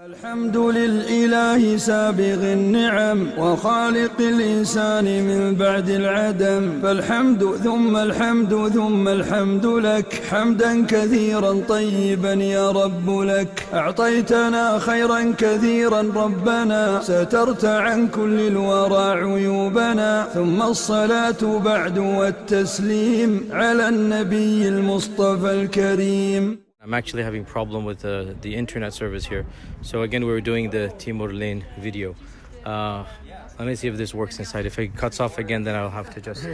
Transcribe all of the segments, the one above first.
الحمد للإله سابغ النعم وخالق الإنسان من بعد العدم، فالحمد ثم الحمد ثم الحمد لك حمدا كثيرا طيبا يا رب لك. أعطيتنا خيرا كثيرا ربنا، سترت عن كل الورى عيوبنا، ثم الصلاة بعد والتسليم على النبي المصطفى الكريم. I'm actually having problem with the internet service here. So again, we were doing the Timur Lane video. Let me see if this works inside. If it cuts off again, then I'll have to just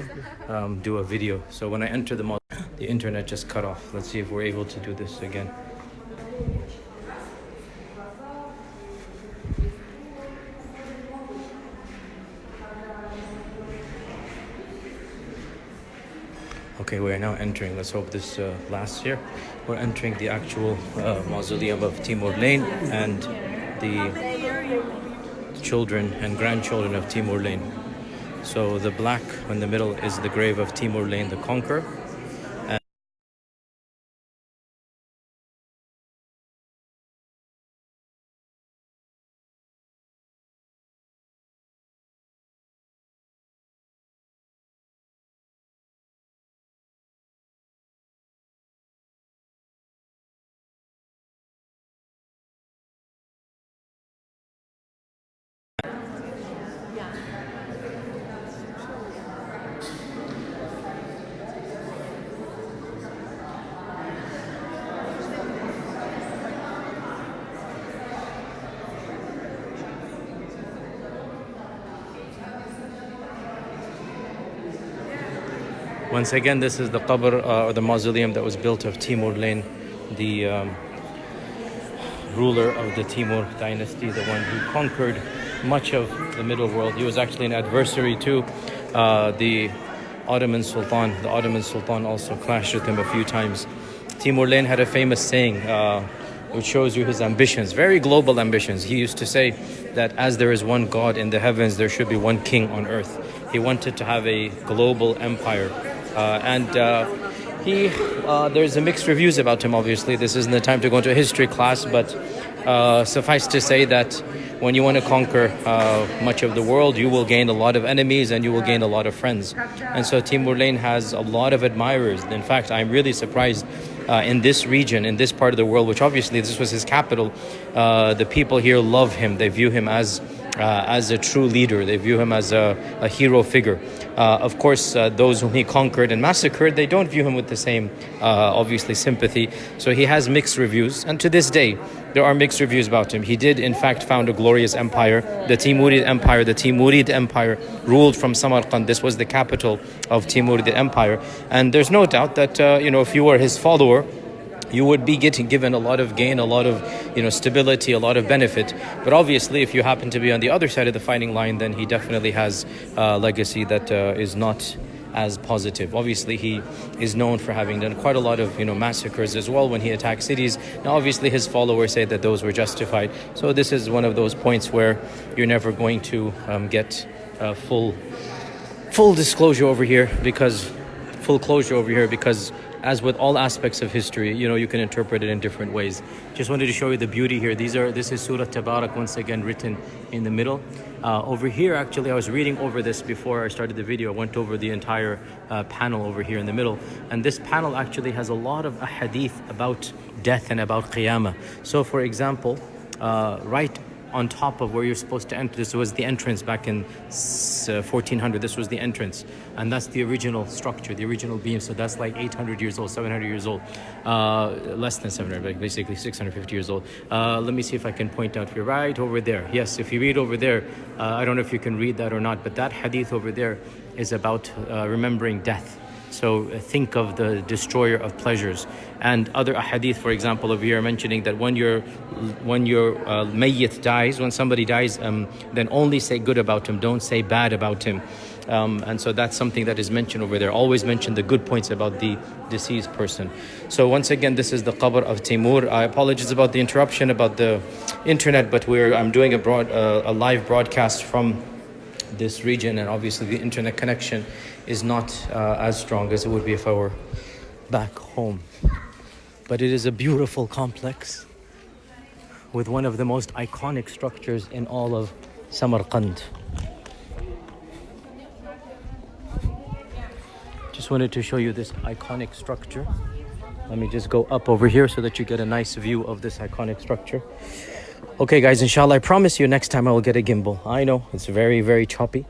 do a video. So when I enter the mall, the internet just cut off. Let's see if we're able to do this again. Okay, we are now entering. Let's hope this lasts here. We're entering the actual Mausoleum of Timur Lane and the children and grandchildren of Timur Lane. So the black in the middle is the grave of Timur Lane, the conqueror. Once again, this is the qabr or the mausoleum that was built of Timur Lane, the ruler of the Timur dynasty, the one who conquered much of the middle world. He was actually an adversary to the Ottoman Sultan. The Ottoman Sultan also clashed with him a few times. Timur Lane had a famous saying which shows you his ambitions, very global ambitions. He used to say that as there is one God in the heavens, there should be one king on earth. He wanted to have a global empire. There's a mixed reviews about him, obviously. This isn't the time to go into a history class, but suffice to say that when you want to conquer much of the world, you will gain a lot of enemies and you will gain a lot of friends. And so Timur Lane has a lot of admirers. In fact, I'm really surprised in this region, in this part of the world, which obviously this was his capital, the people here love him. They view him as a true leader. They view him as a hero figure. Of course, those whom he conquered and massacred, they don't view him with the same, obviously, sympathy. So he has mixed reviews. And to this day, there are mixed reviews about him. He did, in fact, found a glorious empire. The Timurid Empire. The Timurid Empire ruled from Samaqand. This was the capital of Timurid Empire. And there's no doubt that, if you were his follower, you would be given a lot of gain, a lot of stability, a lot of benefit. But obviously, if you happen to be on the other side of the fighting line, then he definitely has a legacy that is not as positive. Obviously, he is known for having done quite a lot of massacres as well when he attacked cities. Now, obviously, his followers say that those were justified. So this is one of those points where you're never going to get full disclosure over here, because as with all aspects of history, you can interpret it in different ways. Just wanted to show you the beauty here. This is Surah Tabarak, once again written in the middle. Over here, actually, I was reading over this before I started the video. I went over the entire panel over here in the middle. And this panel actually has a lot of ahadith about death and about qiyamah. So, for example, right on top of where you're supposed to enter, this was the entrance back in 1400. This was the entrance, and that's the original structure, the original beam. So that's like 800 years old, 700 years old, less than 700, like basically 650 years old. Let me see if I can point out for you, right over there. Yes, if you read over there, I don't know if you can read that or not, but that hadith over there is about remembering death. So think of the destroyer of pleasures. And other ahadith, for example, over here mentioning that when your mayyit dies, when somebody dies, then only say good about him, don't say bad about him. And so that's something that is mentioned over there. Always mention the good points about the deceased person. So once again, this is the qabr of Timur. I apologize about the interruption about the internet, but I'm doing a live broadcast from this region, and obviously the internet connection is not as strong as it would be if I were back home. But it is a beautiful complex with one of the most iconic structures in all of Samarkand. Just wanted to show you this iconic structure. Let me just go up over here so that you get a nice view of this iconic structure. Okay guys, inshallah, I promise you next time I will get a gimbal. I know it's very, very choppy.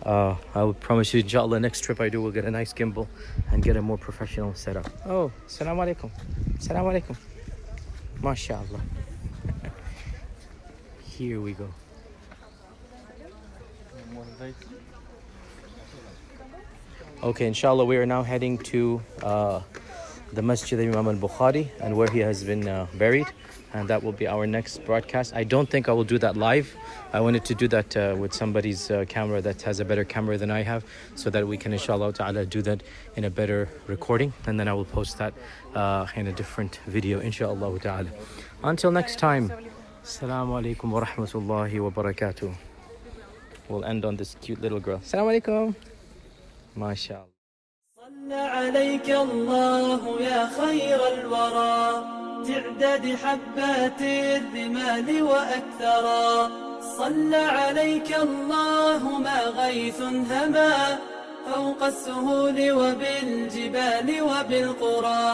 I will promise you, inshallah, next trip I do will get a nice gimbal and get a more professional setup. Oh, assalamu alaikum. Assalamu alaikum. MashaAllah. Here we go. Okay, inshallah, we are now heading to the Masjid Imam al-Bukhari and where he has been buried, and that will be our next broadcast. I don't think I will do that live. I wanted to do that with somebody's camera that has a better camera than I have, so that we can inshallah ta'ala do that in a better recording, and then I will post that in a different video inshallah ta'ala. Until next time, assalamu alaikum wa rahmatullahi wa barakatuh. We'll end on this cute little girl. Assalamu alaikum. MashaAllah. صلى عليك الله يا خير الورى تعداد حبات الرمال وأكثرا صلى عليك الله ما غيث هما فوق السهول وبالجبال وبالقرى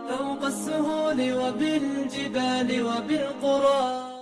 فوق السهول وبالجبال وبالقرى